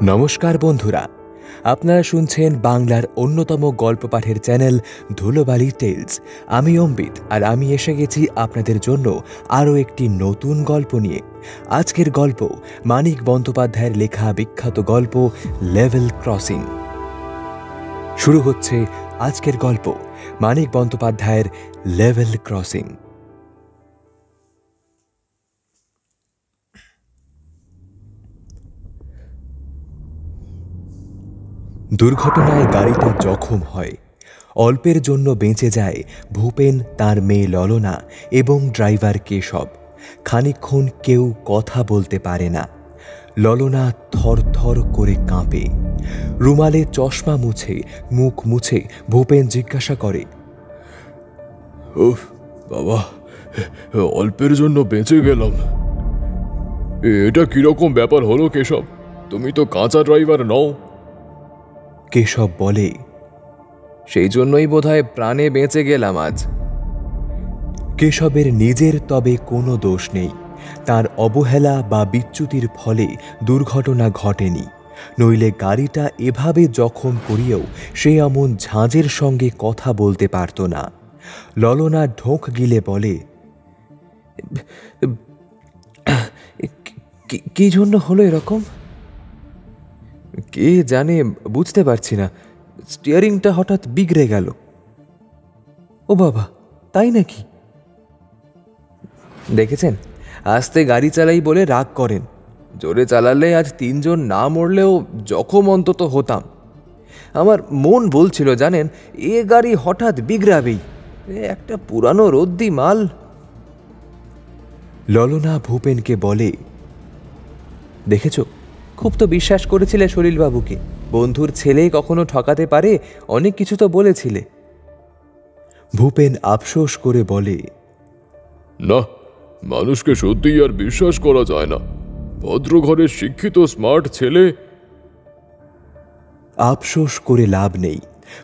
নমস্কার বন্ধুরা, আপনারা শুনছেন বাংলার অন্যতম গল্প পাঠের চ্যানেল ধুলোবালি টেলস। আমি অম্বিত, আর আমি এসে গেছি আপনাদের জন্য আরও একটি নতুন গল্প নিয়ে। আজকের গল্প মানিক বন্দ্যোপাধ্যায়ের লেখা বিখ্যাত গল্প লেভেল ক্রসিং। শুরু হচ্ছে আজকের গল্প মানিক বন্দ্যোপাধ্যায়ের লেভেল ক্রসিং। দুর্ঘটনায় গাড়িটা জখম হয়। অল্পের জন্য বেঁচে যায় ভূপেন, তার মেয়ে ললনা এবং ড্রাইভার কেশব। খানিকক্ষণ কেউ কথা বলতে পারে না। ললনা থরথর করে কাঁপে। রুমালে চশমা মুছে মুখ মুছে ভূপেন জিজ্ঞাসা করে, উফ বাবা, অল্পের জন্য বেঁচে গেলাম। এটা কিরকম ব্যাপার হলো কেশব? তুমি তো কাঁচা ড্রাইভার নও। কেশব বলে, সেই জন্যই বোধহয় প্রাণে বেঁচে গেলাম আজ। কেশবের নিজের তবে কোনো দোষ নেই। তার অবহেলা বা বিচ্যুতির ফলে দুর্ঘটনা ঘটেনি, নইলে গাড়িটা এভাবে জখম করিয়েও সে এমন ঝাঁঝের সঙ্গে কথা বলতে পারত না। ললনা ঢোক গিলে বলে, কি জন্য হলো এরকম? কে জানে, বুঝতে পারছি না। স্টিয়ারিংটা হঠাৎ বিগড়ে গেল। ও বাবা, তাই নাকি? দেখেছেন, আস্তে গাড়ি চালাই বলে রাগ করেন। জোরে চালালে আজ 3 জন না মরলেও জখম অন্তত হতাম। আমার মন বলছিল, জানেন, এ গাড়ি হঠাৎ বিগড়াবেই। একটা পুরানো রদ্দি মাল। ললনা ভূপেনকে বলে, দেখেছ, খুব তো বিশ্বাস করেছিলে সলিলবাবুকে। বন্ধুর ছেলে কখনো ঠকাতে পারে, অনেক কিছু তো বলেছিলে। ভূপেন আফসোস করে বলে, না, মানুষকে সত্যিই আর বিশ্বাস করা যায় না। ভদ্র ঘরের শিক্ষিত স্মার্ট ছেলে। আফসোস করে লাভ নেই।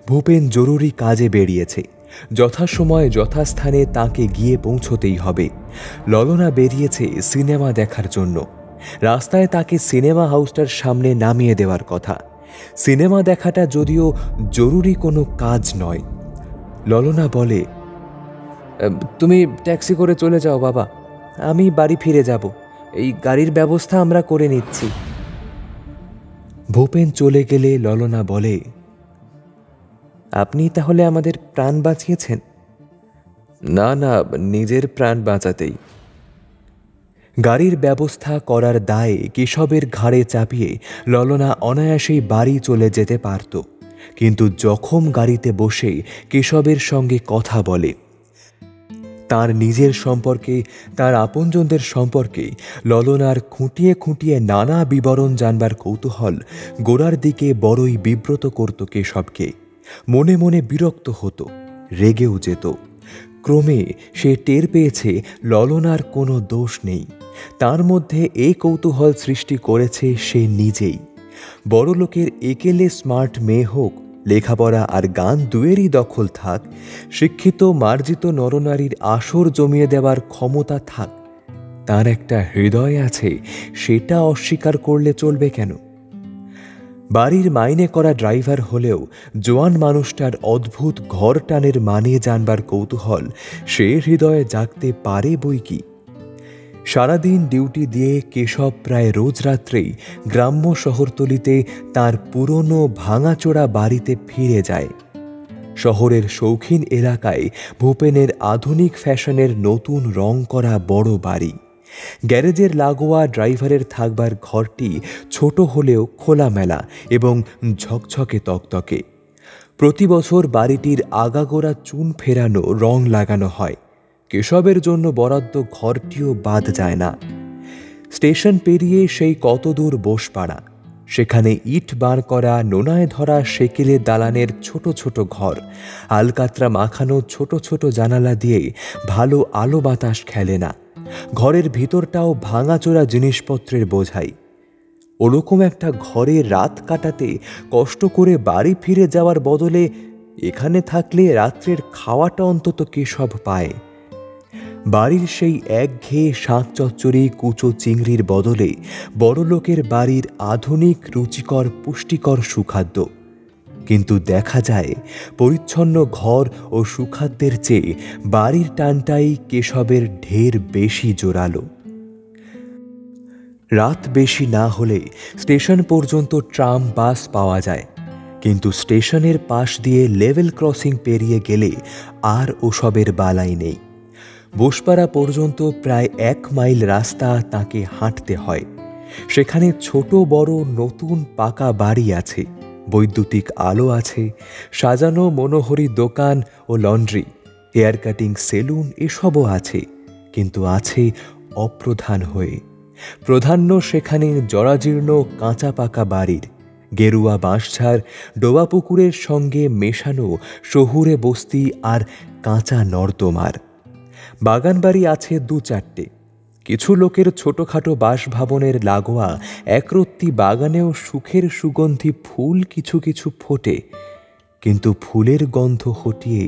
ভূপেন জরুরি কাজে বেরিয়েছে। যথাসময়ে যথাস্থানে তাকে গিয়ে পৌঁছতেই হবে। ললনা বেরিয়েছে সিনেমা দেখার জন্য। রাস্তায় তাকে সিনেমা হাউসটার সামনে নামিয়ে দেওয়ার কথা। সিনেমা দেখাটা যদিও জরুরি কোনো কাজ নয়। ললনা বলে, তুমি ট্যাক্সি করে চলে যাও বাবা, আমি বাড়ি ফিরে যাব। এই গাড়ির ব্যবস্থা আমরা করে নিচ্ছি। ভূপেন চলে গেলে ললনা বলে, আপনি তাহলে আমাদের প্রাণ বাঁচিয়েছেন? না না, নিজের প্রাণ বাঁচাতেই। গাড়ির ব্যবস্থা করার দায়ে কেশবের ঘাড়ে চাপিয়ে ললনা অনায়াসেই বাড়ি চলে যেতে পারত, কিন্তু জখম গাড়িতে বসে কেশবের সঙ্গে কথা বলে। তার নিজের সম্পর্কে, তার আপনজনদের সম্পর্কে ললনার খুঁটিয়ে খুঁটিয়ে নানা বিবরণ জানবার কৌতূহল গোড়ার দিকে বড়ই বিব্রত করত কেশবকে। মনে মনে বিরক্ত হতো, রেগেও যেত। ক্রমে সে টের পেয়েছে ললনার কোনো দোষ নেই। তার মধ্যে এই কৌতূহল সৃষ্টি করেছে সে নিজেই। বড়লোকের একেলে স্মার্ট মেয়ে হোক, লেখাপড়া আর গান দুয়েরই দখল থাক, শিক্ষিত মার্জিত নরনারীর আসর জমিয়ে দেওয়ার ক্ষমতা থাক, তার একটা হৃদয় আছে, সেটা অস্বীকার করলে চলবে কেন? বাড়ির মাইনে করা ড্রাইভার হলেও জোয়ান মানুষটার অদ্ভুত ঘর টানের মানে জানবার কৌতূহল সে হৃদয়ে জাগতে পারে বই কি। সারাদিন ডিউটি দিয়ে কেশব প্রায় রোজ রাত্রেই গ্রাম্য শহরতলিতে তার পুরনো ভাঙাচোরা বাড়িতে ফিরে যায়। শহরের শৌখিন এলাকায় ভূপেনের আধুনিক ফ্যাশনের নতুন রং করা বড় বাড়ি। গ্যারেজের লাগোয়া ড্রাইভারের থাকবার ঘরটি ছোট হলেও খোলামেলা এবং ঝকঝকে তকতকে। প্রতি বছর বাড়িটির আগাগোড়া চুন ফেরানো রং লাগানো হয়। কেশবের জন্য বরাদ্দ ঘরটিও বাদ যায় না। স্টেশন পেরিয়ে সেই কতদূর বোসপাড়া, সেখানে ইট বার করা নোনায় ধরা সেকেলে দালানের ছোট ছোট ঘর, আলকাতরা মাখানো ছোট ছোট জানালা দিয়ে ভালো আলো বাতাস খেলে না। ঘরের ভিতরটাও ভাঙাচোরা জিনিসপত্রের বোঝাই। ওরকম একটা ঘরে রাত কাটাতে কষ্ট করে বাড়ি ফিরে যাওয়ার বদলে এখানে থাকলে রাত্রের খাওয়াটা অন্তত কেশব পায়। বাড়ির সেই একঘেয়ে শাক চচ্চড়ি কুচো চিংড়ির বদলে বড়লোকের বাড়ির আধুনিক রুচিকর পুষ্টিকর সুখাদ্য। কিন্তু দেখা যায় পরিচ্ছন্ন ঘর ও সুখাদ্যের চেয়ে বাড়ির টানটাই কেশবের ঢের বেশি জোরালো। রাত বেশি না হলে স্টেশন পর্যন্ত ট্রাম বাস পাওয়া যায়, কিন্তু স্টেশনের পাশ দিয়ে লেভেল ক্রসিং পেরিয়ে গেলে আর ওসবের বালাই নেই। বোসপাড়া পর্যন্ত প্রায় 1 মাইল রাস্তা তাকে হাঁটতে হয়। সেখানে ছোট বড় নতুন পাকা বাড়ি আছে, বৈদ্যুতিক আলো আছে, সাজানো মনোহরী দোকান ও লন্ড্রি, হেয়ার কাটিং সেলুন এসবও আছে, কিন্তু আছে অপ্রধান হয়ে। প্রধান্য সেখানে জরাজীর্ণ কাঁচা পাকা বাড়ির, গেরুয়া বাঁশঝাড় ডোবা পুকুরের সঙ্গে মেশানো শহুরে বস্তি আর কাঁচা নর্দমার। বাগানবাড়ি আছে 2-4টে। কিছু লোকের ছোটখাটো বাসভবনের লাগোয়া একরত্তি বাগানেও সুখের সুগন্ধি ফুল কিছু কিছু ফোটে, কিন্তু ফুলের গন্ধ হটিয়ে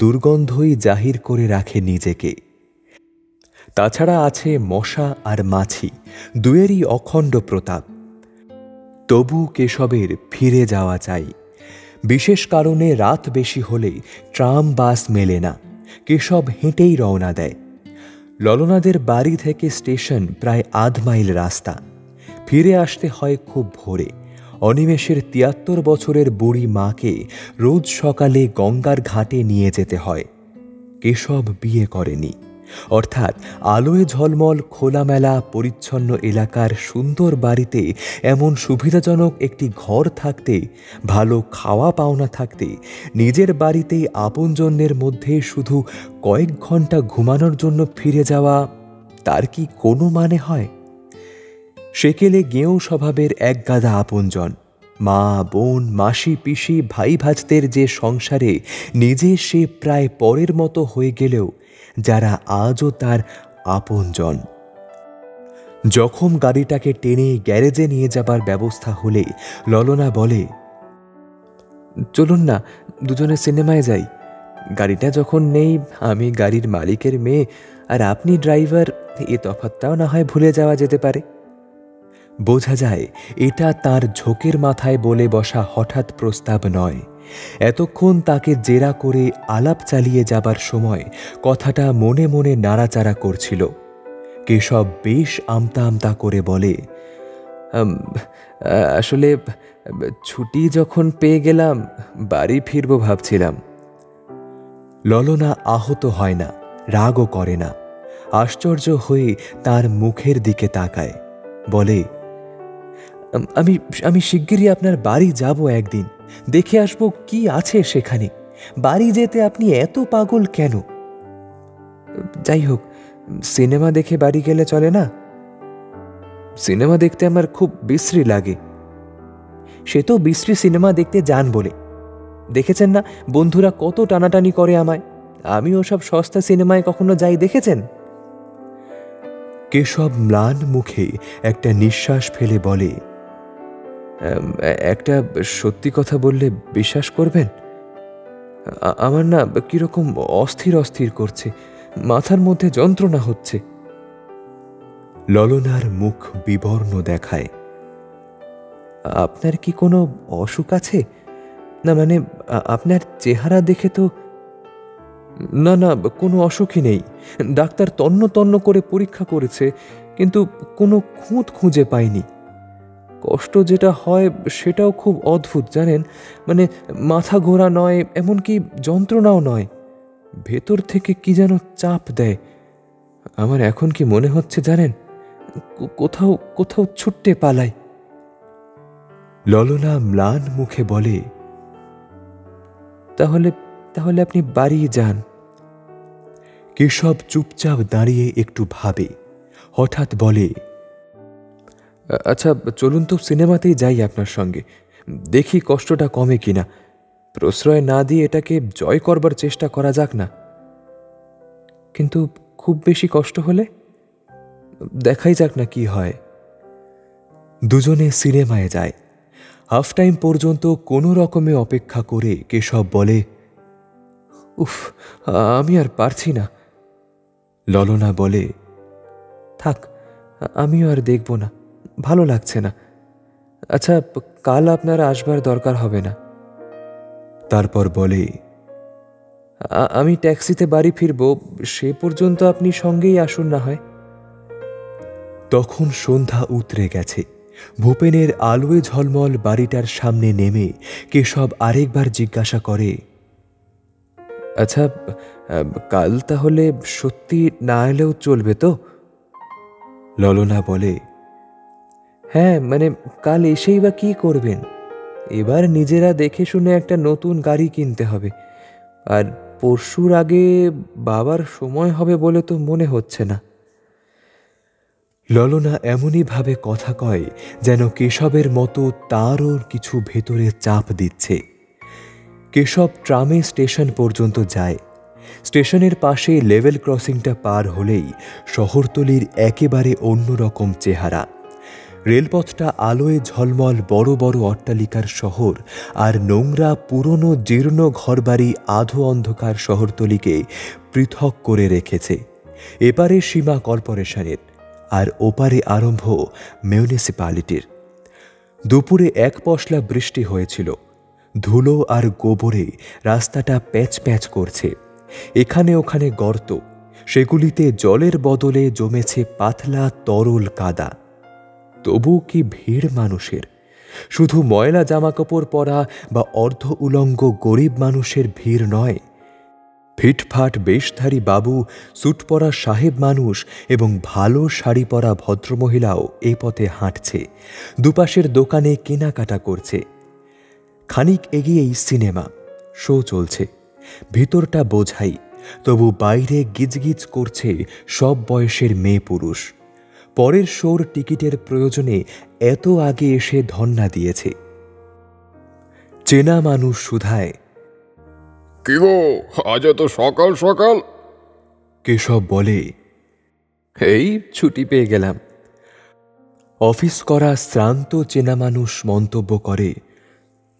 দুর্গন্ধই জাহির করে রাখে নিজেকে। তাছাড়া আছে মশা আর মাছি, দুয়েরই অখণ্ড প্রতাপ। তবু কেশবের ফিরে যাওয়া চাই। বিশেষ কারণে রাত বেশি হলে ট্রাম বাস মেলে না, কেশব হেঁটেই রওনা দেয়। ললনাদের বাড়ি থেকে স্টেশন প্রায় 1/2 মাইল রাস্তা। ফিরে আসতে হয় খুব ভোরে। অনিমেষের 73 বছরের বুড়ি মাকে রোজ সকালে গঙ্গার ঘাটে নিয়ে যেতে হয়। কেশব বিয়ে করেনি, অর্থাৎ আলোয় ঝলমল খোলামেলা পরিচ্ছন্ন এলাকার সুন্দর বাড়িতে এমন সুবিধাজনক একটি ঘর থাকতে, ভালো খাওয়া পাওনা থাকতে, নিজের বাড়িতেই আপনজনদের মধ্যে শুধু কয়েক ঘন্টা ঘুমানোর জন্য ফিরে যাওয়া, তার কি কোনো মানে হয়? সেকেলে গেঁয়ো স্বভাবের একগাদা আপনজন, মা বোন মাসি পিসি ভাই ভাজদের যে সংসারে নিজে সে প্রায় পরের মতো হয়ে গেলেও যারা আজও তার আপনজন। যখন গাড়িটাকে টেনে গ্যারেজে নিয়ে যাবার ব্যবস্থা হলে ললনা বলে, চলুন না দুজনে সিনেমায় যাই। গাড়িটা যখন নেই, আমি গাড়ির মালিকের মেয়ে আর আপনি ড্রাইভার, এ তফাৎটাও না হয় ভুলে যাওয়া যেতে পারে। বোঝা যায় এটা তার ঝোঁকের মাথায় বলে বসা হঠাৎ প্রস্তাব নয়। এতক্ষণ তাকে জেরা করে আলাপ চালিয়ে যাবার সময় কথাটা মনে মনে নাড়াচাড়া করছিল। কেশব বেশ আমতা আমতা করে বলে, আসলে ছুটি যখন পেয়ে গেলাম বাড়ি ফিরব ভাবছিলাম। ললনা আহত হয় না, রাগও করে না, আশ্চর্য হয়ে তার মুখের দিকে তাকায়, বলে, আমি শিগগিরই আপনার বাড়ি যাব, একদিন দেখে আসবো কি আছে সেখানে। বাড়ি যেতে আপনি এত পাগল কেন? যাই হোক, সিনেমা দেখে বাড়ি গেলে চলে না? সিনেমা দেখতে আমার খুব বিশ্রী লাগে। সে তো বিশ্রী সিনেমা দেখতে যান বলে, দেখেছেন না বন্ধুরা কত টানাটানি করে আমায়। আমি ওসব সস্তা সিনেমায় কখনো যাই দেখেছেন? কেশব ম্লান মুখে একটা নিঃশ্বাস ফেলে বলে, একটা সত্যি কথা বললে বিশ্বাস করবেন? আমার না কিরকম অস্থির অস্থির করছে, মাথার মধ্যে যন্ত্রণা হচ্ছে। ললনার মুখ বিবর্ণ দেখায়। আপনার কি কোনো অসুখ আছে? না মানে আপনার চেহারা দেখে তো। না না, কোনো অসুখই নেই। ডাক্তার তন্ন তন্ন করে পরীক্ষা করেছে, কিন্তু কোনো খুঁত খুঁজে পায়নি। কষ্ট যেটা হয় সেটাও খুব অদ্ভুত জানেন, মানে মাথা ঘোরা নয়, এমনকি যন্ত্রণাও নয়, ভেতর থেকে কি যেন চাপ দেয়। আমার এখন কি মনে হচ্ছে জানেন, কোথাও কোথাও ছুটতে পালাই। ললনা ম্লান মুখে বলে, তাহলে তাহলে আপনি বাড়ি যান। কেশব চুপচাপ দাঁড়িয়ে একটু ভাবে, হঠাৎ বলে, আচ্ছা চলুন তো সিনেমাতেই যাই আপনার সঙ্গে, দেখি কষ্টটা কমে কিনা। প্রশ্রয় না দিয়ে এটাকে জয় করবার চেষ্টা করা যাক না। কিন্তু খুব বেশি কষ্ট হলে দেখাই যাক না কি হয়। দুজনে সিনেমায় যায়। হাফ টাইম পর্যন্ত কোনো রকমে অপেক্ষা করে কেশব বলে, উফ, আমি আর পারছি না। ললনা বলে, থাক, আমিও আর দেখব না, ভালো লাগছে না। আচ্ছা, কাল আপনার আসবার দরকার হবে না। তারপর বলে, আমি ট্যাক্সিতে বাড়ি ফিরব, সে পর্যন্ত আপনি সঙ্গেই আসুন না হয়। তখন সন্ধ্যা উতরে গেছে। ভূপেনের আলোয় ঝলমল বাড়িটার সামনে নেমে কেশব আরেকবার জিজ্ঞাসা করে, আচ্ছা, কাল তাহলে সত্যি না এলেও চলবে তো? ললনা বলে, হ্যাঁ, মানে কাল এসেই বা কি করবেন? এবার নিজেরা দেখে শুনে একটা নতুন গাড়ি কিনতে হবে, আর পরশুর আগে বাবার সময় হবে বলে তো মনে হচ্ছে না। ললনা এমনই ভাবে কথা কয় যেন কেশবের মতো তারও কিছু ভেতরে চাপ দিচ্ছে। কেশব ট্রামে স্টেশন পর্যন্ত যায়। স্টেশনের পাশে লেভেল ক্রসিংটা পার হলেই শহরতলির একেবারে অন্যরকম চেহারা। রেলপথটা আলোয় ঝলমল বড় বড় অট্টালিকার শহর আর নোংরা পুরনো জীর্ণ ঘরবাড়ি আধো অন্ধকার শহরতলিকে পৃথক করে রেখেছে। এপারে সীমা কর্পোরেশনের, আর ওপারে আরম্ভ মিউনিসিপ্যালিটির। দুপুরে এক পশলা বৃষ্টি হয়েছিল। ধুলো আর গোবরে রাস্তাটা প্যাচ প্যাচ করছে। এখানে ওখানে গর্ত, সেগুলিতে জলের বদলে জমেছে পাতলা তরল কাদা। তবু কি ভিড় মানুষের! শুধু ময়লা জামাকাপড় পরা বা অর্ধ উলঙ্গ গরিব মানুষের ভিড় নয়। ফিটফাট বেশধারী বাবু, স্যুট পরা সাহেব মানুষ এবং ভালো শাড়ি পরা ভদ্রমহিলাও এই পথে হাঁটছে, দুপাশের দোকানে কেনাকাটা করছে। খানিক এগিয়েই সিনেমা শো চলছে। ভিতরটা বোঝাই, তবু বাইরে গিজগিজ করছে সব বয়সের মেয়ে পুরুষ। পরের শোর টিকিটের প্রয়োজনে এত আগে এসে ধন্না দিয়েছে। চেনা মানুষ শুধায়, কি গো, আজ এত সকাল সকাল? কেশব বলে, এই ছুটি পেয়ে গেলাম। অফিস করা শ্রান্ত চেনা মানুষ মন্তব্য করে,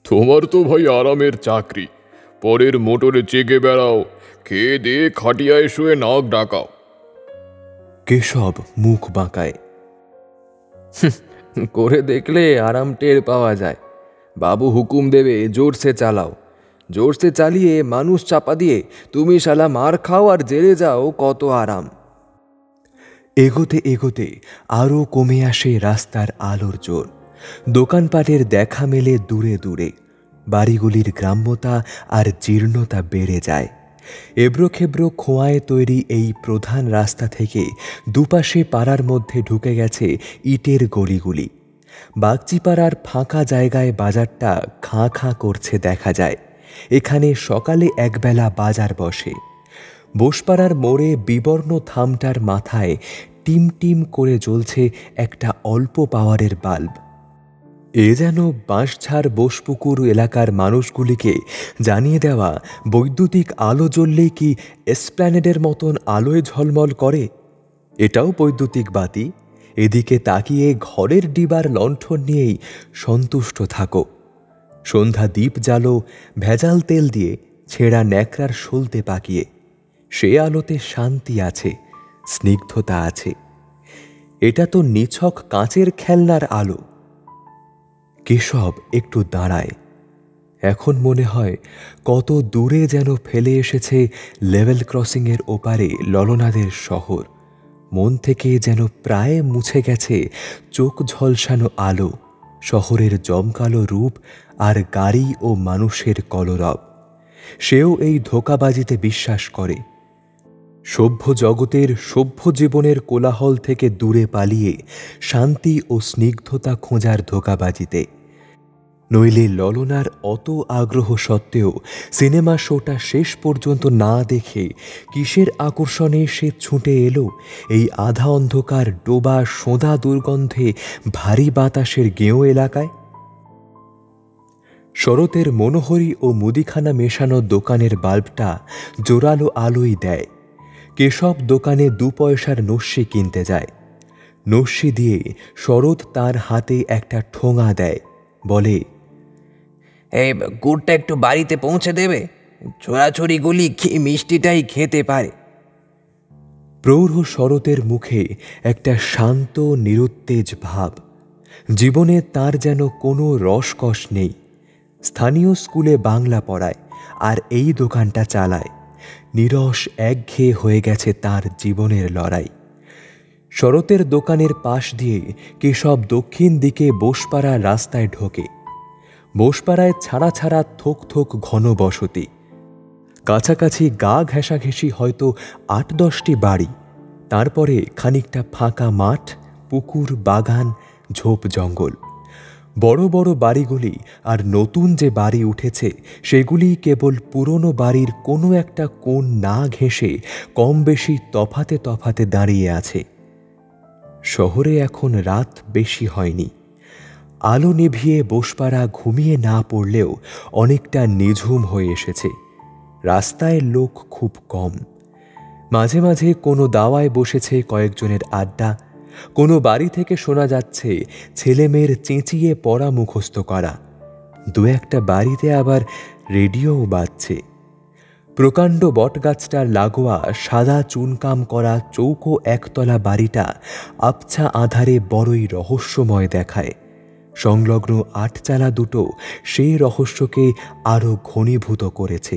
তোমার তো ভাই আরামের চাকরি, পরের মোটরে চেগে বেড়াও, খেয়ে দিয়ে খাটিয়ায় শুয়ে নাক ডাকাও। কেশব মুখ বাঁকায়, করে দেখলে আরাম টের পাওয়া যায়। বাবু হুকুম দেবে জোরসে চালাও, জোরসে চালিয়ে মানুষ চাপা দিয়ে তুমি শালা মার খাও আর জেলে যাও, কত আরাম। এগোতে এগোতে আরও কমে আসে রাস্তার আলোর জোর। দোকানপাটের দেখা মেলে দূরে দূরে। বাড়িগুলির গ্রাম্যতা আর জীর্ণতা বেড়ে যায়। এবড়োখেবড়ো খোঁয়ায় তৈরি এই প্রধান রাস্তা থেকে দুপাশে পাড়ার মধ্যে ঢুকে গেছে ইটের গলিগুলি। বাগচিপাড়ার ফাঁকা জায়গায় বাজারটা খাঁ খাঁ করছে দেখা যায়। এখানে সকালে একবেলা বাজার বসে। বোসপাড়ার মোড়ে বিবর্ণ থামটার মাথায় টিম টিম করে জ্বলছে একটা অল্প পাওয়ারের বাল্ব। এ যেন বাঁশঝাড় বোসপুকুর এলাকার মানুষগুলিকে জানিয়ে দেওয়া, বৈদ্যুতিক আলো জ্বললেই কি এসপ্ল্যানেডের মতন আলোয় ঝলমল করে। এটাও বৈদ্যুতিক বাতি। এদিকে তাকিয়ে ঘরের ডিবার লণ্ঠন নিয়েই সন্তুষ্ট থাকো। সন্ধ্যা দ্বীপ জ্বালো ভেজাল তেল দিয়ে, ছেঁড়া ন্যাকড়ার সলতে পাকিয়ে। সে আলোতে শান্তি আছে, স্নিগ্ধতা আছে। এটা তো নিছক কাঁচের খেলনার আলো। কেশব একটু দাঁড়ায়। এখন মনে হয় কত দূরে যেন ফেলে এসেছে লেভেল ক্রসিংয়ের ওপারে ললনাদের শহর। মন থেকে যেন প্রায় মুছে গেছে চোখ ঝলসানো আলো, শহরের জমকালো রূপ আর গাড়ি ও মানুষের কলরব। সেও এই ধোঁকাবাজিতে বিশ্বাস করে। সভ্য জগতের সভ্য জীবনের কোলাহল থেকে দূরে পালিয়ে শান্তি ও স্নিগ্ধতা খোঁজার ধোঁকাবাজিতে। নইলে ললনার অত আগ্রহ সত্ত্বেও সিনেমা শোটা শেষ পর্যন্ত না দেখে কিসের আকর্ষণে সে ছুটে এলো এই আধা অন্ধকার ডোবা সোঁদা দুর্গন্ধে ভারী বাতাসের গেঁয়ো এলাকায়? শরতের মনোহরি ও মুদিখানা মেশানো দোকানের বাল্বটা জোরালো আলোই দেয়। কেশব দোকানে 2 পয়সার নস্যি কিনতে যায়। নস্যি দিয়ে শরৎ তার হাতে একটা ঠোঙা দেয়, বলে, এই গুড়টা একটু বাড়িতে পৌঁছে দেবে? ছোড়াছড়িগুলি কি মিষ্টিটাই খেতে পারে। প্রৌঢ় শরতের মুখে একটা শান্ত নিরুত্তেজ ভাব। জীবনে তার যেন কোনো রসকস নেই। স্থানীয় স্কুলে বাংলা পড়ায় আর এই দোকানটা চালায়। নিরস একঘেয়ে হয়ে গেছে তার জীবনের লড়াই। শরতের দোকানের পাশ দিয়ে কেশব দক্ষিণ দিকে বোসপাড়া রাস্তায় ঢোকে। বোসপাড়ায় ছাড়া ছাড়া থোক থোক ঘন বসতি। কাছাকাছি গা ঘেঁষাঘেঁষি হয়তো ৮-১০টি বাড়ি। তারপরে খানিকটা ফাঁকা মাঠ, পুকুর, বাগান, ঝোপ জঙ্গল। বড় বড় বাড়িগুলি আর নতুন যে বাড়ি উঠেছে সেগুলি কেবল পুরনো বাড়ির কোনো একটা কোণ না ঘেঁষে কম বেশি তফাতে তফাতে দাঁড়িয়ে আছে। শহরে এখন রাত বেশি হয়নি। আলো নিভিয়ে বোসপাড়া ঘুমিয়ে না পড়লেও অনেকটা নিঝুম হয়ে এসেছে। রাস্তায় লোক খুব কম। মাঝে মাঝে কোনো দাওয়ায় বসেছে কয়েকজনের আড্ডা। কোনো বাড়ি থেকে শোনা যাচ্ছে ছেলেমেয়ের চেঁচিয়ে পড়া মুখস্থ করা। দু একটা বাড়িতে আবার রেডিওও বাজছে। প্রকাণ্ড বটগাছটার লাগোয়া সাদা চুনকাম করা চৌকো একতলা বাড়িটা আবছা আধারে বড়ই রহস্যময় দেখায়। সংলগ্ন আটচালা দুটো সেই রহস্যকে আরও ঘনীভূত করেছে।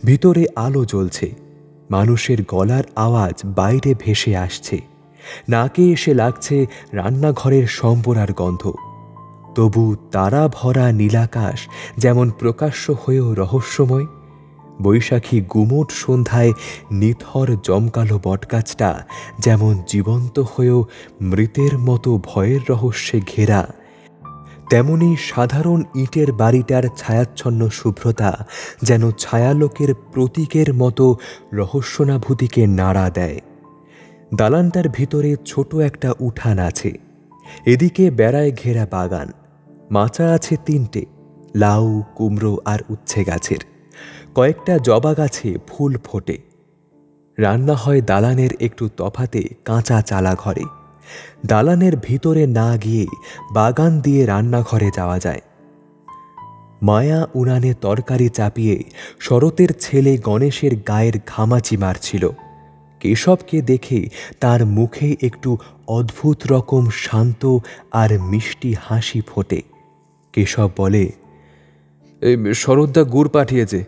ভিতরে আলো জ্বলছে। মানুষের গলার আওয়াজ বাইরে ভেসে আসছে। নাকে এসে লাগছে রান্নাঘরের সম্পরার গন্ধ। তবু তারা ভরা নীলাকাশ যেমন প্রকাশ্য হয়েও রহস্যময়। বৈশাখী গুমোট সন্ধ্যায় নিথর জমকালো বটগাছটা যেমন জীবন্ত হয়েও মৃতের মতো ভয়ের রহস্যে ঘেরা, তেমনি সাধারণ ইটের বাড়িটার ছায়াচ্ছন্ন শুভ্রতা যেন ছায়ালোকের প্রতীকের মতো রহস্যনাভূতিকে নাড়া দেয়। দালানটার ভিতরে ছোট একটা উঠান আছে। এদিকে বেড়ায় ঘেরা বাগান। মাচা আছে 3টে, লাউ, কুমড়ো আর উচ্ছে গাছের। কয়েকটা জবা গাছে ফুল ফোটে। রান্না হয় দালানের একটু তফাতে কাঁচা চালা ঘরে। দালানের ভিতরে না গিয়ে বাগান দিয়ে রান্নাঘরে যাওয়া যায়। মায়া উনানে তরকারি চাপিয়ে শরতের ছেলে গণেশের গায়ের ঘামাচি মারছিল। কেশবকে দেখে তার মুখে একটু অদ্ভুত রকম শান্ত আর মিষ্টি হাসি ফোটে। কেশব বলে, এই শরৎদা গুড় পাঠিয়েছে।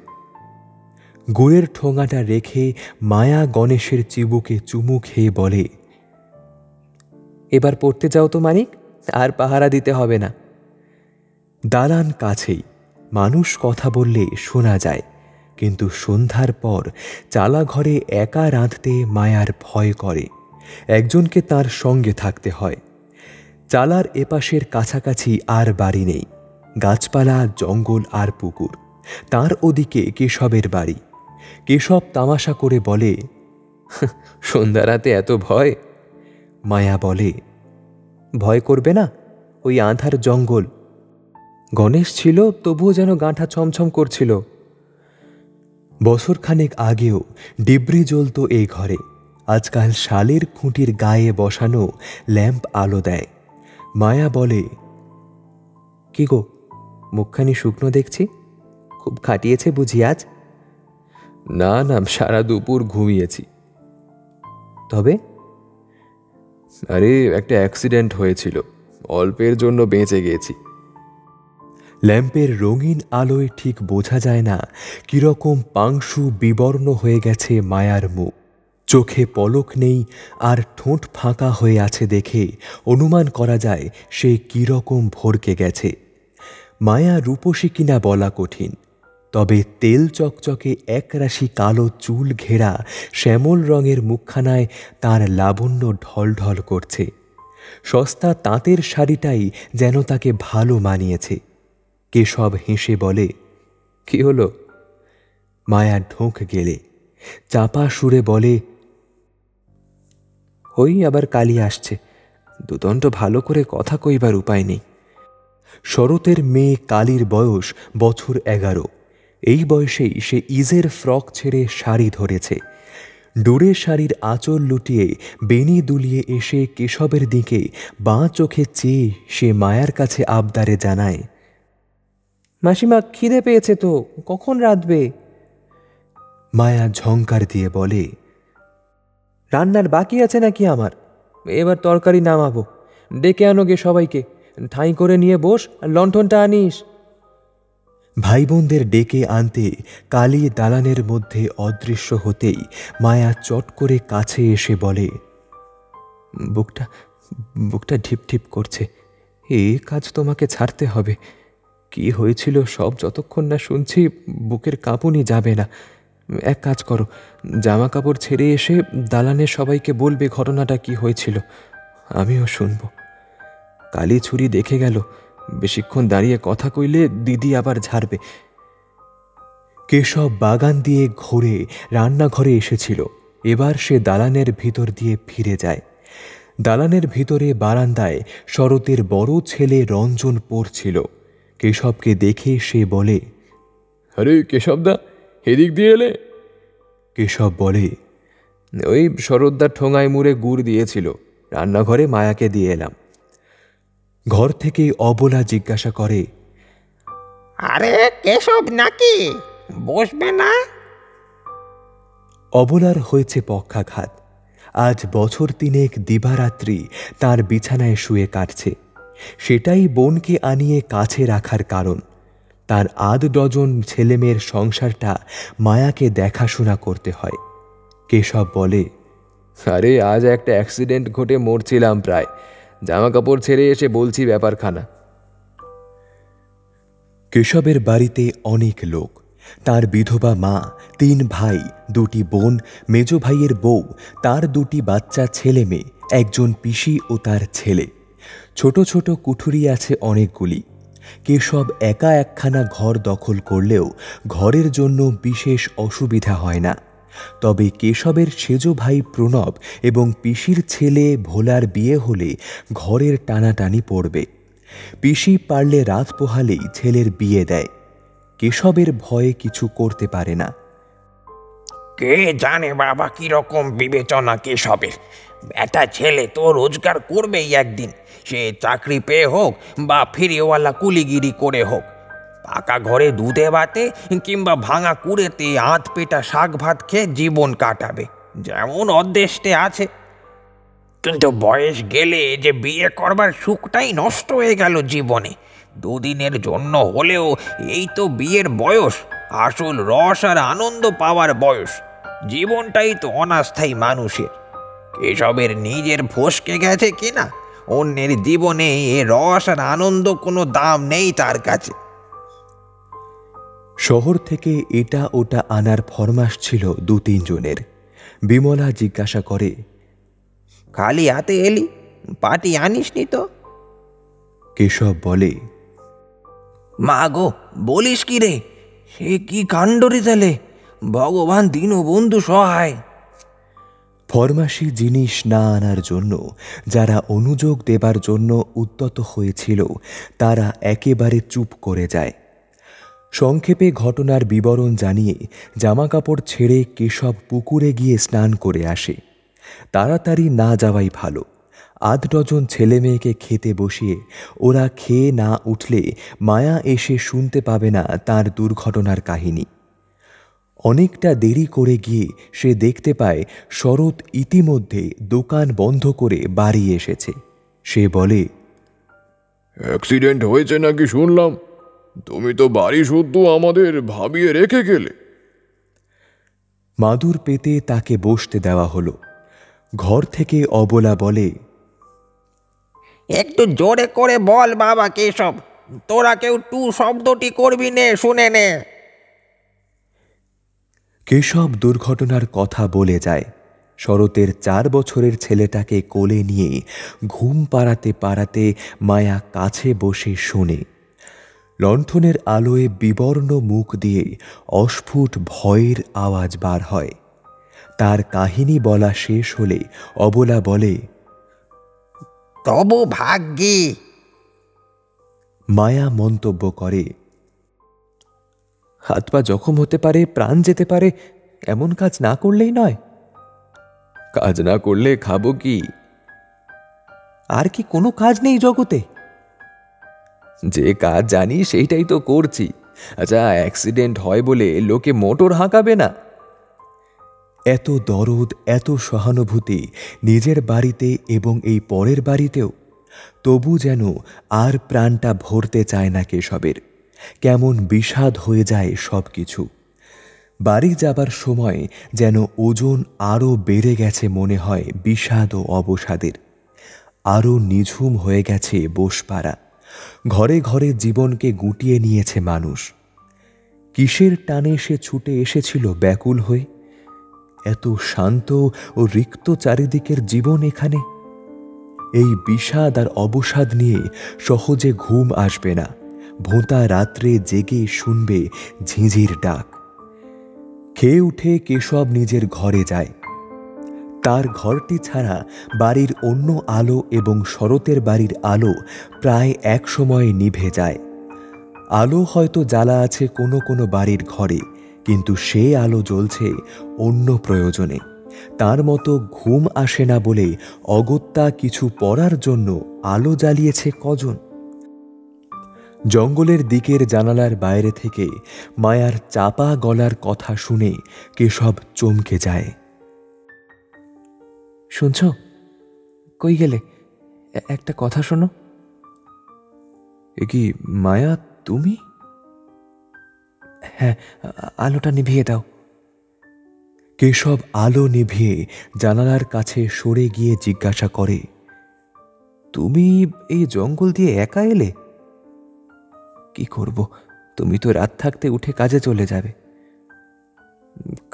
গুড়ের ঠোঙাটা রেখে মায়া গণেশের চিবুকে চুমু খেয়ে বলে, এবার পড়তে যাও তো মানিক, আর পাহারা দিতে হবে না। দালান কাছেই, মানুষ কথা বললে শোনা যায়। কিন্তু সন্ধ্যার পর চালা ঘরে একা রাঁধতে মায়ার ভয় করে। একজনকে তার সঙ্গে থাকতে হয়। চালার এপাশের কাছাকাছি আর বাড়ি নেই। গাছপালা, জঙ্গল আর পুকুর। তার ওদিকে কেশবের বাড়ি। কেশব তামাশা করে বলে, সন্ধ্যা রাতে এত ভয়? মায়া বলে, ভয় করবে না, ওই আঁধার জঙ্গল। গণেশ ছিল, তবুও যেন গাঁঠা ছমছম করছিল। বছরখানেক আগেও ডিবরি জ্বলত এই ঘরে। আজকাল শালের খুঁটির গায়ে বসানো ল্যাম্প আলো দেয়। মায়া বলে, কি গো, মুখখানি শুকনো দেখছি, খুব খাটিয়েছে বুঝি আজ? না না, সারা দুপুর ঘুমিয়েছি। তবে? আরে, একটা অ্যাক্সিডেন্ট হয়েছিল, অল্পের জন্য বেঁচে গেছি। ল্যাম্পের রঙিন আলোয় ঠিক বোঝা যায় না কিরকম পাংশু বিবর্ণ হয়ে গেছে মায়ার মুখ। চোখে পলক নেই আর ঠোঁট ফাঁকা হয়ে আছে দেখে অনুমান করা যায় সে কিরকম ভড়কে গেছে। মায়া রূপসী কিনা বলা কঠিন, তবে তেল চকচকে একরাশি কালো চুল ঘেরা শ্যামল রঙের মুখখানায় তার লাবণ্য ঢলঢল করছে। সস্তা তাঁতের শাড়িটাই যেন তাকে ভালো মানিয়েছে। কেশব হেসে বলে, কি হলো? মায়া ঢোক গেলে চাপা সুরে বলে, ওই আবার কালি আসছে, দুদণ্ড ভালো করে কথা কইবার উপায় নেই। শরতের মেয়ে কালীর বয়স বছর 11। এই বয়সেই সে ইজের ফ্রক ছেড়ে শাড়ি ধরেছে। ডোরে শাড়ির আঁচল লুটিয়ে বেনি দুলিয়ে এসে কেশবের দিকে বাঁ চোখে চেয়ে সে মায়ার কাছে আবদারে জানায়, মাসিমা, খিদে পেয়েছে তো, কখন রাঁধবে? মায়া ঝংকার দিয়ে বলে, রান্নার বাকি আছে নাকি আমার? এবার তরকারি নামাবো। ডেকে আনো গে সবাইকে, ঠাঁই করে নিয়ে বস, আর লণ্ঠনটা আনিস। ভাই বোনদের ডেকে আনতে কালী দালানের মধ্যে অদৃশ্য হতেই মায়া চট করে কাছে এসে বলে, বুকটা বুকটা ঢিপ ঢিপ করছে। এ কাজ তোমাকে ছাড়তে হবে। কি হয়েছিল সব যতক্ষণ না শুনছি বুকের কাঁপুনি যাবে না। এক কাজ করো, জামা কাপড় ছেড়ে এসে দালানের সবাইকে বলবে ঘটনাটা কি হয়েছিল, আমিও শুনব। কালী ছুরি দেখে গেল, বেশিক্ষণ দাঁড়িয়ে কথা কইলে দিদি আবার ঝাড়বে। কেশব বাগান দিয়ে ঘুরে রান্নাঘরে এসেছিল। এবার সে দালানের ভিতর দিয়ে ফিরে যায়। দালানের ভিতরে বারান্দায় শরতের বড় ছেলে রঞ্জন পড়ছিল। কেশবকে দেখে সে বলে, আরে কেশবদা, এদিক দিয়ে এলে? কেশব বলে, ওই শরৎদার ঠোঙায় মুড়ে গুড় দিয়েছিল, রান্নাঘরে মায়াকে দিয়ে এলাম। ঘর থেকে অবলা জিজ্ঞাসা করে, আরে কেশব নাকি, বসবে না? অবলার হয়েছে পক্ষাঘাত। আজ বছর তিনেক দিবারাত্রি তার বিছানায় শুয়ে কাটছে। সেটাই বোনকে আনিয়ে কাছে রাখার কারণ। তার আধ ডজন ছেলেমেয়ের সংসারটা মায়াকে দেখাশোনা করতে হয়। কেশব বলে, আরে আজ একটা অ্যাক্সিডেন্ট ঘটে মরছিলাম প্রায়, জামা কাপড় ছেড়ে এসে বলছি ব্যাপারখানা। কেশবের বাড়িতে অনেক লোক। তার বিধবা মা, 3 ভাই, 2টি বোন, মেজ ভাইয়ের বউ, তার 2টি বাচ্চা ছেলে মেয়ে, একজন পিসি ও তার ছেলে। ছোট ছোট কুঠুরি আছে অনেকগুলি। কেশব একা একখানা ঘর দখল করলেও ঘরের জন্য বিশেষ অসুবিধা হয় না। তবে কেশবের সেজ ভাই প্রণব এবং পিসির ছেলে ভোলার বিয়ে হলে ঘরের টানাটানি পড়বে। পিসি পারলে রাত পোহালেই ছেলের বিয়ে দেয়। কেশবের ভয়ে কিছু করতে পারে না। কে জানে বাবা কিরকম বিবেচনা কেশবের। একটা ছেলে তো রোজগার করবেই একদিন, সে চাকরি পেয়ে হোক বা ফেরিওয়ালা কুলিগিরি করে হোক। পাকা ঘরে দুধে ভাতে কিংবা ভাঙা কুড়েতে আধ পেটা শাক ভাত খেয়ে জীবন কাটাবে, যেমন অদেষ্টে আছে। কিন্তু বয়স গেলে যে বিয়ে করবার সুখটাই নষ্ট হয়ে গেল জীবনে। দুদিনের জন্য হলেও এই তো বিয়ের বয়স, আসল রস আর আনন্দ পাওয়ার বয়স। জীবনটাই তো অনাস্থায়ী মানুষের। এসবের নিজের ফসকে গেছে কিনা, অন্যের জীবনে এ রস আর আনন্দ কোনো দাম নেই তার কাছে। শহর থেকে এটা ওটা আনার ফরমাস ছিল 2-3 জনের। বিমলা জিজ্ঞাসা করে, খালি হাতে এলি, পাটি আনিসনি তো? কেশব বলে, মা গো, বলিস কি রে, সে কি কাণ্ড রে তালে, ভগবান দীনবন্ধু সহায়। ফরমাসি জিনিস না আনার জন্য যারা অনুযোগ দেবার জন্য উদ্যত হয়েছিল তারা একেবারে চুপ করে যায়। সংক্ষেপে ঘটনার বিবরণ জানিয়ে জামাকাপড় ছেড়ে কেশব পুকুরে গিয়ে স্নান করে আসে। তাড়াতাড়ি না যাওয়াই ভালো। আধ ডজন ছেলে মেয়েকে খেতে বসিয়ে ওরা খেয়ে না উঠলে মায়া এসে শুনতে পাবে না তার দুর্ঘটনার কাহিনী। অনেকটা দেরি করে গিয়ে সে দেখতে পায় শরৎ ইতিমধ্যে দোকান বন্ধ করে বাড়ি এসেছে। সে বলে, অ্যাক্সিডেন্ট হয়েছে নাকি শুনলাম, তুমি তো বাড়ি শুদ্ধ আমাদের ভাবিয়ে রেখে গেলে। মাদুর পেতে তাকে বসতে দেওয়া হলো। ঘর থেকে অবলা বলে, একটু জোরে করে বল বাবা কেশব, তোরা কেউ টু শব্দটি করবি নে, শুনে নে। কেশব দুর্ঘটনার কথা বলে যায়। শরতের 4 বছরের ছেলেটাকে কোলে নিয়ে ঘুম পাড়াতে পাড়াতে মায়া কাছে বসে শোনে। লণ্ঠনের আলোয় বিবর্ণ মুখ দিয়ে অস্ফুট ভয়ের আওয়াজ বার হয়। তার কাহিনী বলা শেষ হলে অবলা বলে, তবু ভাগ্যি। মায়া মন্তব্য করে, হাত পা জখম হতে পারে, প্রাণ যেতে পারে, এমন কাজ না করলেই নয়। কাজ না করলে খাবো কি? আর কি কোনো কাজ নেই জগতে? যে কাজ জানি সেইটাই তো করছি। আচ্ছা, অ্যাক্সিডেন্ট হয় বলে লোকে মোটর হাঁকাবে না? এত দরদ, এত সহানুভূতি নিজের বাড়িতে এবং এই পরের বাড়িতেও। তবু যেন আর প্রাণটা ভরতে চায় না কেশবের। কেমন বিষাদ হয়ে যায় সব কিছু। বাড়ি যাবার সময় যেন ওজন আরও বেড়ে গেছে মনে হয় বিষাদ ও অবসাদের। আরও নিঝুম হয়ে গেছে বোসপাড়া। ঘরে ঘরে জীবনকে গুটিয়ে নিয়েছে মানুষ। কিসের টানে সে ছুটে এসেছিল ব্যাকুল হয়ে? এত শান্ত ও রিক্ত চারিদিকের জীবন এখানে। এই বিষাদ আর অবসাদ নিয়ে সহজে ঘুম আসবে না। ভোঁতা রাত্রে জেগে শুনবে ঝিঁঝির ডাক। খেয়ে উঠে কেশব নিজের ঘরে যায়। তার ঘরটি ছাড়া বাড়ির অন্য আলো এবং শরতের বাড়ির আলো প্রায় এক সময়ে নিভে যায়। আলো হয়তো জ্বালা আছে কোনো কোনো বাড়ির ঘরে, কিন্তু সে আলো জ্বলছে অন্য প্রয়োজনে। তার মতো ঘুম আসে না বলে অগত্যা কিছু পড়ার জন্য আলো জ্বালিয়েছে কজন। জঙ্গলের দিকের জানালার বাইরে থেকে মায়ার চাপা গলার কথা শুনে কেশব চমকে যায়। শুনছ? কই গেলে? একটা কথা শোনো। এ কি মায়া, তুমি? হ্যাঁ, আলোটা নিভিয়ে দাও। কেশব আলো নিভিয়ে জানালার কাছে সরে গিয়ে জিজ্ঞাসা করে, তুমি এই জঙ্গল দিয়ে একা এলে? কি করব, তুমি তো রাত থাকতে উঠে কাজে চলে যাবে।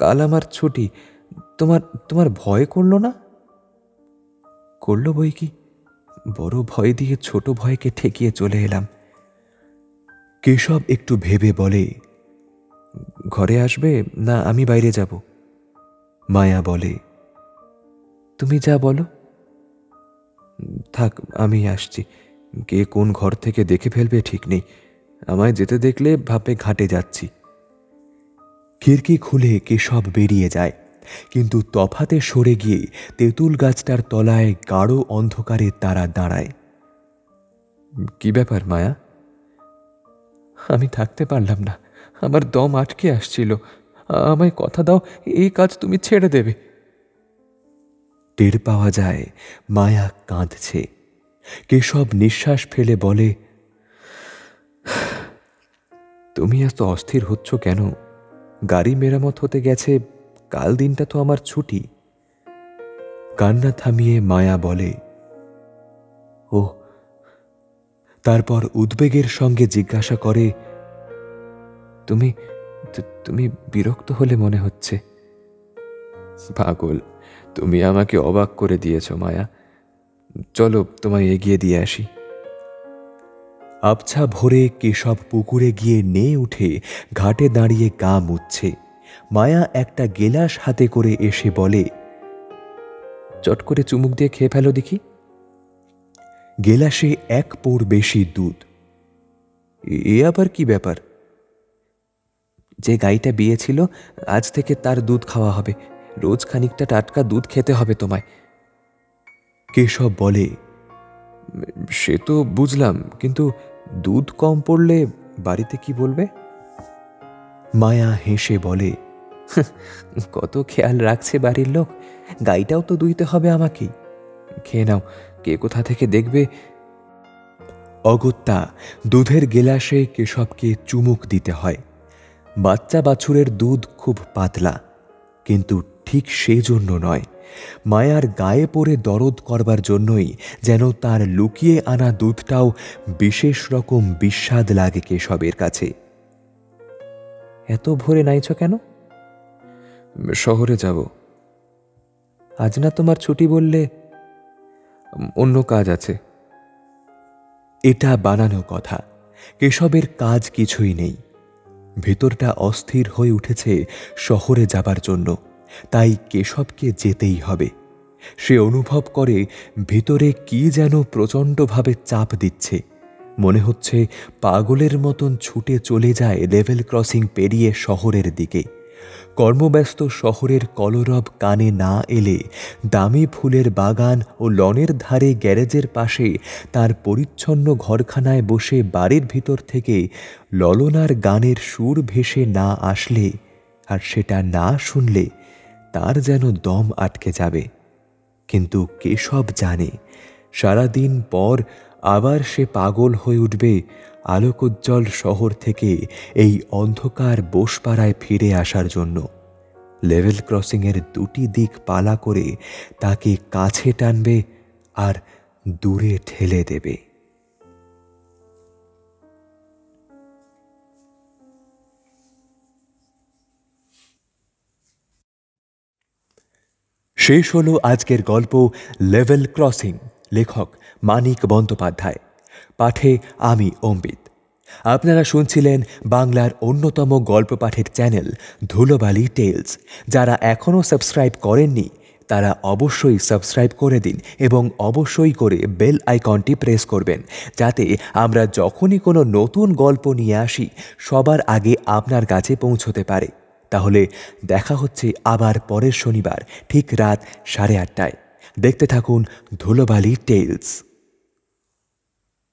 কাল আমার ছুটি। তোমার তোমার ভয় করলো না? করল বই কি, বড় ভয় দিয়ে ছোট ভয়কে ঠেকিয়ে চলে এলাম। কেশব একটু ভেবে বলে, ঘরে আসবে না আমি বাইরে যাব? মায়া বলে, তুমি যা বলো। থাক, আমি আসছি। কে কোন ঘর থেকে দেখে ফেলবে ঠিক নেই। আমায় যেতে দেখলে ভাববে ঘাটে যাচ্ছি। খিড়কি খুলে কেশব বেরিয়ে যায়, কিন্তু তফাতে সরে গিয়ে তেঁতুল গাছটার তলায় গাঢ় অন্ধকারে তারা দাঁড়ায়। কি ব্যাপার মায়া? আমি থাকতে পারলাম না, আমার দম আটকে আসছিল। আমায় কথা দাও, এই কাজ তুমি ছেড়ে দেবে। টের পাওয়া যায় মায়া কাঁদছে। কেশব নিঃশ্বাস ফেলে বলে, তুমি এত অস্থির হচ্ছ কেন? গাড়ি মেরামত হতে গেছে, কাল দিনটা তো আমার ছুটি। কান্না থামিয়ে মায়া বলে, ও। তারপর উদ্বেগের সঙ্গে জিজ্ঞাসা করে, তুমি তুমি বিরক্ত হলে মনে হচ্ছে। পাগল, তুমি আমাকে অবাক করে দিয়েছ মায়া। চলো তোমায় এগিয়ে দিয়ে আসি। আবছা ভোরে কেশব পুকুরে গিয়ে নেয়ে উঠে ঘাটে দাঁড়িয়ে গা মুছছে। মায়া একটা গেলাস হাতে করে এসে বলে, চট করে চুমুক দিয়ে খেয়ে ফেলো দেখি। গেলাসে 1 পোর বেশি দুধ। এ আবার কি ব্যাপার? যে গাইটা বিয়ে ছিল, আজ থেকে তার দুধ খাওয়া হবে। রোজ খানিকটা টাটকা দুধ খেতে হবে তোমায়। কেশব বলে, সে তো বুঝলাম, কিন্তু দুধ কম পড়লে বাড়িতে কি বলবে? মায়া হেসে বলে, কত খেয়াল রাখছে বাড়ির লোক। গাইটাও তো দুইতে হবে আমাকেই। খেয়ে নাও, কে কোথা থেকে দেখবে। অগত্যা দুধের গেলাসে কেশবকে চুমুক দিতে হয়। বাচ্চা বাছুরের দুধ খুব পাতলা, কিন্তু ঠিক সেই জন্য নয়। মায়ার গায়ে পড়ে দরদ করবার জন্যই যেন তার লুকিয়ে আনা দুধটাও বিশেষ রকম বিস্বাদ লাগে কেশবের কাছে। এত ভোরে নাইছ কেন? শহরে যাব। আজ না তোমার ছুটি বললে? অন্য কাজ আছে। এটা বানানো কথা। কেশবের কাজ কিছুই নেই। ভেতরটা অস্থির হয়ে উঠেছে শহরে যাবার জন্য, তাই কেশবকে যেতেই হবে। সে অনুভব করে ভিতরে কি যেন প্রচণ্ডভাবে চাপ দিচ্ছে। মনে হচ্ছে পাগলের মতন ছুটে চলে যায় লেভেল ক্রসিং পেরিয়ে শহরের দিকে। কর্মব্যস্ত শহরের কলরব কানে না এলে দামি ফুলের বাগান ও লনের ধারে গ্যারেজের পাশে তার পরিচ্ছন্ন ঘরখানায় বসে বাড়ির ভিতর থেকে ললনার গানের সুর ভেসে না আসলে, আর সেটা না শুনলে তার যেন দম আটকে যাবে। কিন্তু কেশব জানে সারাদিন পর আবার সে পাগল হয়ে উঠবে আলোকোজ্জ্বল শহর থেকে এই অন্ধকার বোসপাড়ায় ফিরে আসার জন্য। লেভেল ক্রসিংয়ের দুটি দিক পালা করে তাকে কাছে টানবে আর দূরে ঠেলে দেবে। শেষ হলো আজকের গল্প লেভেল ক্রসিং। লেখক মানিক বন্দ্যোপাধ্যায়, পাঠে আমি অম্বিত। আপনারা শুনছিলেন বাংলার অন্যতম গল্প পাঠের চ্যানেল ধুলোবালি টেলস। যারা এখনও সাবস্ক্রাইব করেননি তারা অবশ্যই সাবস্ক্রাইব করে দিন এবং অবশ্যই করে বেল আইকনটি প্রেস করবেন, যাতে আমরা যখনই কোনো নতুন গল্প নিয়ে আসি সবার আগে আপনার কাছে পৌঁছতে পারে। তাহলে দেখা হচ্ছে আবার পরের শনিবার ঠিক রাত 8:30টায়। দেখতে থাকুন ধুলোবালি টেলস।